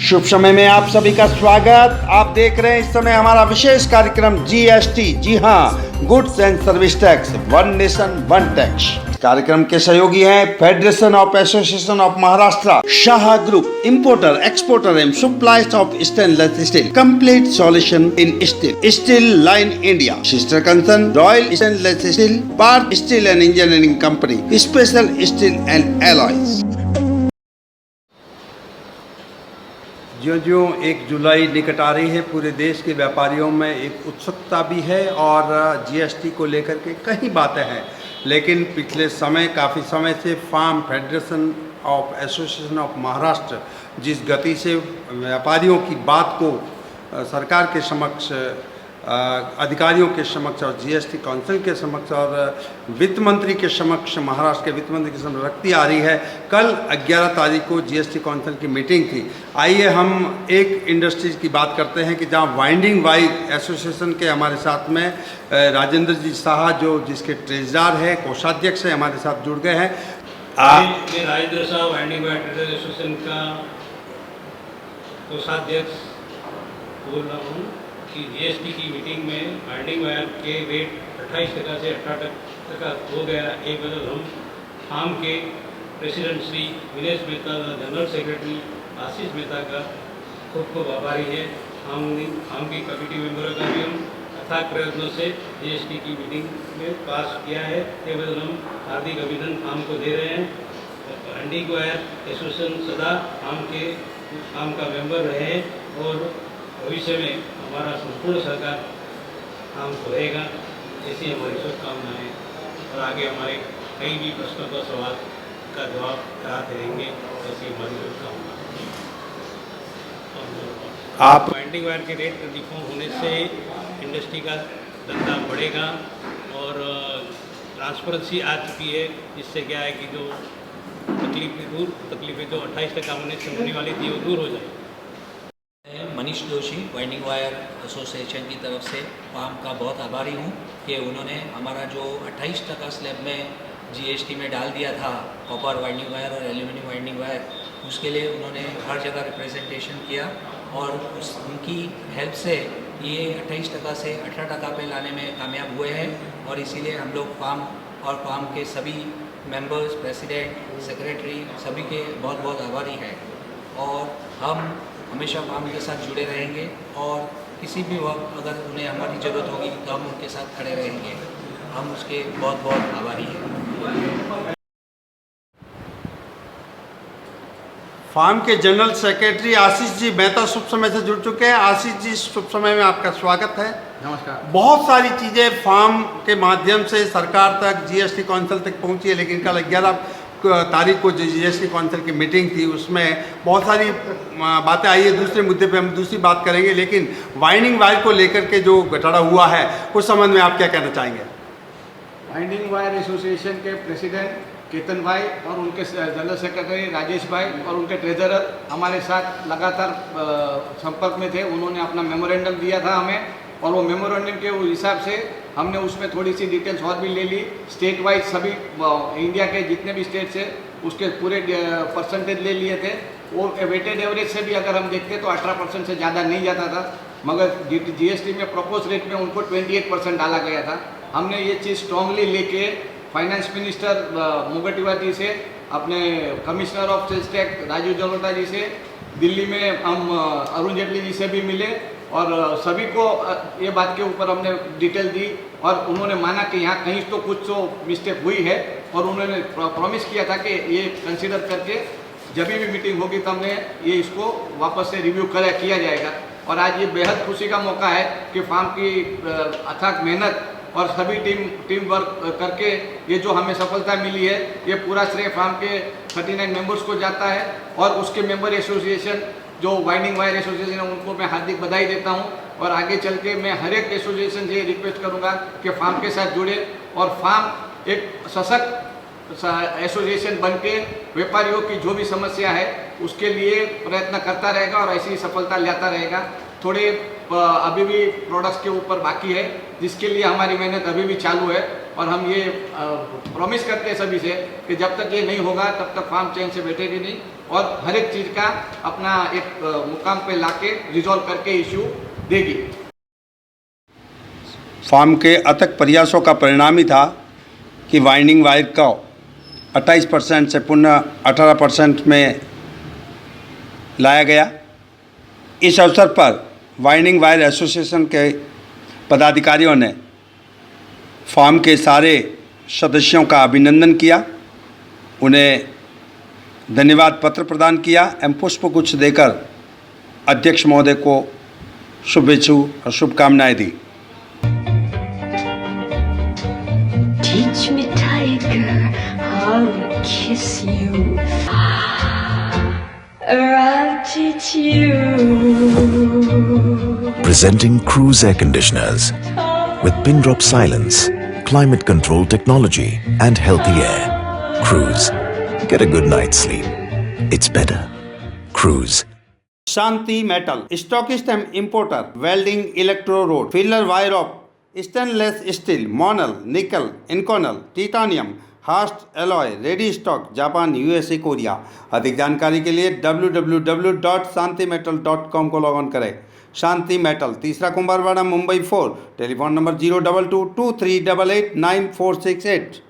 शुभ समय में आप सभी का स्वागत। आप देख रहे हैं इस समय हमारा विशेष कार्यक्रम जीएसटी, जी हाँ, goods and service tax, one nation one tax. कार्यक्रम के सहयोगी हैं federation of association of Maharashtra, Shah group, importer, exporter and suppliers of stainless steel, complete solution in steel, steel line India, sister concern royal stainless steel, Parth steel and engineering company, special steel and alloys. ज्यों-ज्यों 1 जुलाई निकट आ रही है, पूरे देश के व्यापारियों में एक उत्सुकता भी है और जीएसटी को लेकर के कई बातें हैं। लेकिन पिछले काफ़ी समय से farm federation of association of Maharashtra जिस गति से व्यापारियों की बात को सरकार के समक्ष, अधिकारियों के समक्ष और जीएसटी काउंसिल के समक्ष और वित्त मंत्री के समक्ष, महाराष्ट्र के वित्त मंत्री के समक्ष रखती आ रही है। कल 11 तारीख को जीएसटी काउंसिल की मीटिंग थी। आइए हम एक इंडस्ट्रीज की बात करते हैं कि जहां वाइंडिंग वायर एसोसिएशन के हमारे साथ में राजेंद्र जी शाह, जो जिसके ट्रेजरार है, कोषाध्यक्ष है, हमारे साथ जुड़ गए हैं। मैं Rajendra Shah, winding wire trader association का कोषाध्यक्ष बोल रहा हूँ कि जीएसटी की मीटिंग में वाइंडिंग वायर के रेट 28% से 18% हो गया। एक बदल हम फार्म के president Shri Vinesh Mehta, general secretary Ashish Mehta का खूब आभारी है। फार्म की कमेटी मेंबरों का भी हम अथाक प्रयत्नों से जीएसटी की मीटिंग में पास किया है। ये बदल हम हार्दिक अभिनंदन फार्म को दे रहे हैं। वाइंडिंग वायर एसोसिएशन सदा फार्म का मेंबर रहे और भविष्य में हमारा संपूर्ण सरकार काम रहेगा, ऐसी हमारी शुभकामनाएँ और आगे हमारे कई भी प्रश्नों का सवाल का जवाब कराते रहेंगे, ऐसी हमारी शुभकामनाएँ। आप वाइंडिंग वायर के रेट रिफॉर्म होने से इंडस्ट्री का धंधा बढ़ेगा और ट्रांसपेरेंसी आ चुकी है, जिससे क्या है कि जो तकलीफें जो 28% होने से होने वाली थी वो दूर हो जाए। Manish Joshi, winding wire association की तरफ से फार्म का बहुत आभारी हूँ कि उन्होंने हमारा जो 28% स्लैब में जीएसटी में डाल दिया था, कॉपर वाइंडिंग वायर और एल्यूमिनियम वाइंडिंग वायर, उसके लिए उन्होंने हर जगह रिप्रेजेंटेशन किया और उनकी हेल्प से ये 28% से 18% पे लाने में कामयाब हुए हैं। और इसीलिए हम लोग फार्म के सभी मेंबर्स, प्रेसिडेंट, सेक्रेटरी सभी के बहुत बहुत आभारी हैं और हम हमेशा फार्म के साथ जुड़े रहेंगे और किसी भी वक्त अगर उन्हें हमारी ज़रूरत होगी तो हम उनके साथ खड़े रहेंगे। हम उसके बहुत बहुत आभारी हैं। फार्म के जनरल सेक्रेटरी आशीष जी मेहता शुभ समय से जुड़ चुके हैं। आशीष जी, शुभ समय में आपका स्वागत है। नमस्कार। बहुत सारी चीज़ें फार्म के माध्यम से सरकार तक, जीएसटी काउंसिल तक पहुंची है, लेकिन कल 11 तारीख को जो जीएसटी काउंसिल की मीटिंग थी उसमें बहुत सारी बातें आई है। दूसरे मुद्दे पे हम दूसरी बात करेंगे, लेकिन वाइंडिंग वायर को लेकर के जो घटाड़ा हुआ है उस संबंध में आप क्या कहना चाहेंगे? वाइंडिंग वायर एसोसिएशन के प्रेसिडेंट केतन भाई और उनके जनरल सेक्रेटरी राजेश भाई और उनके ट्रेजरर हमारे साथ लगातार संपर्क में थे। उन्होंने अपना मेमोरेंडम दिया था हमें और वो मेमोरेंडम के हिसाब से हमने उसमें थोड़ी सी डिटेल्स और भी ले ली। स्टेट वाइज सभी इंडिया के जितने भी स्टेट्स है उसके पूरे परसेंटेज ले लिए थे। वो वेटेड एवरेज से भी अगर हम देखते तो 18% से ज़्यादा नहीं जाता था, मगर जीएसटी में प्रपोज रेट में उनको 28% डाला गया था। हमने ये चीज़ स्ट्रांगली लेके फाइनेंस मिनिस्टर मुगटिवार जी से, अपने commissioner of sales tax Rajiv Jalota ji से, दिल्ली में हम अरुण जेटली जी से भी मिले और सभी को ये बात के ऊपर हमने डिटेल दी और उन्होंने माना कि यहाँ कहीं तो कुछ तो मिस्टेक हुई है और उन्होंने प्रॉमिस किया था कि ये कंसीडर करके जब भी मीटिंग होगी तो हमने ये इसको वापस से रिव्यू किया जाएगा। और आज ये बेहद खुशी का मौका है कि फार्म की अथाक मेहनत और सभी टीम वर्क करके ये जो हमें सफलता मिली है, ये पूरा श्रेय फार्म के 39 मेंबर्स को जाता है और उसके मेंबर एसोसिएशन जो वाइंडिंग वायर एसोसिएशन है उनको मैं हार्दिक बधाई देता हूं। और आगे चल के मैं हर एक एसोसिएशन से रिक्वेस्ट करूंगा कि फार्म के साथ जुड़े और फार्म एक सशक्त एसोसिएशन बन के व्यापारियों की जो भी समस्या है उसके लिए प्रयत्न करता रहेगा और ऐसी सफलता लाता रहेगा। थोड़े अभी भी प्रोडक्ट्स के ऊपर बाकी है, जिसके लिए हमारी मेहनत अभी भी चालू है। और हम ये प्रॉमिस करते हैं सभी से कि जब तक ये नहीं होगा तब तक फार्म चैन से बैठेगी नहीं, और हर एक चीज़ का अपना एक मुकाम पे लाके रिजॉल्व करके इश्यू देगी। फार्म के अथक प्रयासों का परिणाम ही था कि वाइंडिंग वायर को 28% से पुनः 18% में लाया गया। इस अवसर पर वाइंडिंग वायर एसोसिएशन के पदाधिकारियों ने फार्म के सारे सदस्यों का अभिनंदन किया, उन्हें धन्यवाद पत्र प्रदान किया एवं पुष्पगुच्छ देकर अध्यक्ष महोदय को शुभेच्छु और शुभकामनाएं दी। Teach me, tiger, how to kiss you. Or I'll teach you. Presenting Cruise Air Conditioners with pin-drop silence, climate control technology and healthy air. Cruise. Get a good night's sleep. It's better. Cruise. Shanti metal, stockist and importer, welding, electro rod, filler wire of stainless steel, Monel, nickel, Inconel, titanium, hast alloy, ready stock, Japan, USA, Korea. अधिक जानकारी के लिए www.shantimetal.com को log on करें। शांति metal, तीसरा Kumbharwada, Mumbai 4, telephone number 02223889468।